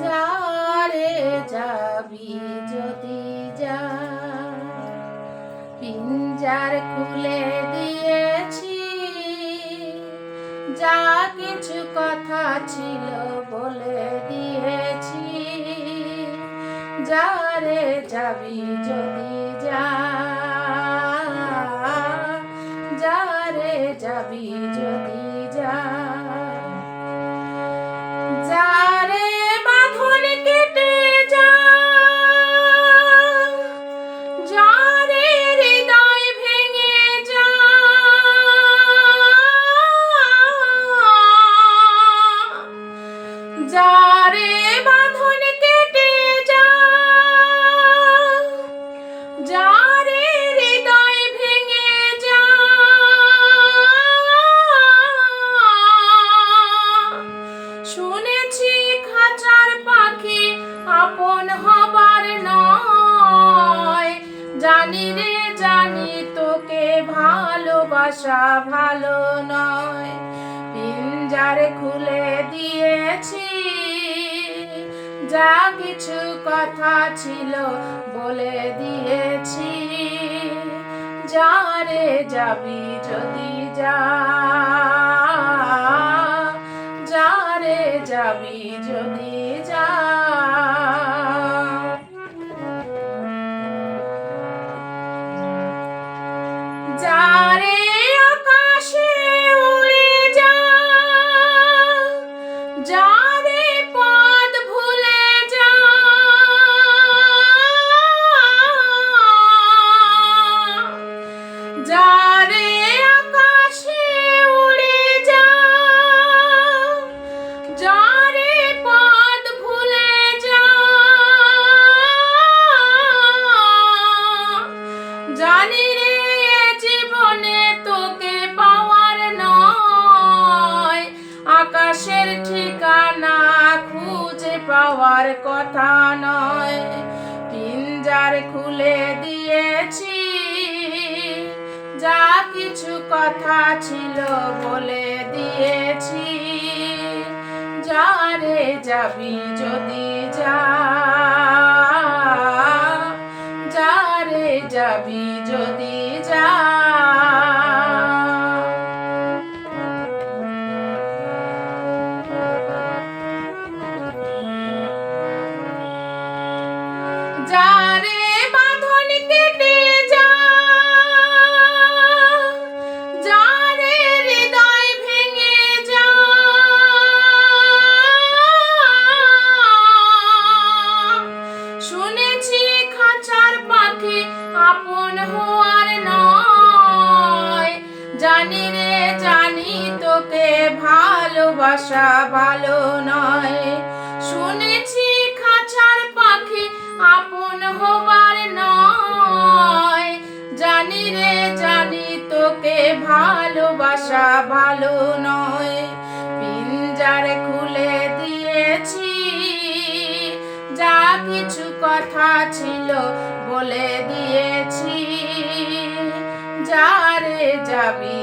যারে যাবি যদি যা, পিঞ্জার খুলে দিয়েছি, যা কিছু কথা ছিল বলে দিয়েছি। যারে যাবি যদি যা, যারে যাবি যদি যা, যারে বাঁধন কেটে যা, যারে হৃদয় ভেঙে যা, যারে বাঁধন কেটে যা, যারে হৃদয় ভেঙে যা, শুনেছি খাঁচার পাখি আপন হবার নয়, জানি রে জানি তোকে ভালোবাসা ভালো নয়। পিঞ্জার খুলে দিয়েছি, যা কিছু কথা ছিল বলে দিয়েছি। যারে যাবি যদি যা, যারে যাবি যদি যা। যারে আকাশে উড়ে যা, যারে পথ ভুলে যা, যারে আকাশে উড়ে যা, যারে পথ ভুলে যা, জানি রে জীবনে তোকে পাওয়ার নয়, আকাশের ঠিকানা খুঁজে পাওয়ার কথা নয়। পিঞ্জার খুলে দিয়েছি, যা কিছু কথা ছিল বলে দিয়েছি। যারে যাবি যদি যা, যারে যাবি যদি যা। যারে বাঁধন কেটে যা, যারে হৃদয় ভেঙে যা, শুনেছি খাঁচার পাখি আপন হওয়ার নয়, জানি রে জানি তোকে ভালোবাসা ভালো নয়। শুনেছি খাঁচার পাখি আপন হবার নয়, জানি রে জানি তোকে ভালোবাসা ভালো নয়। পিঞ্জার খুলে দিয়েছি, যা কিছু কথা ছিল বলে দিয়েছি। যারে যাবি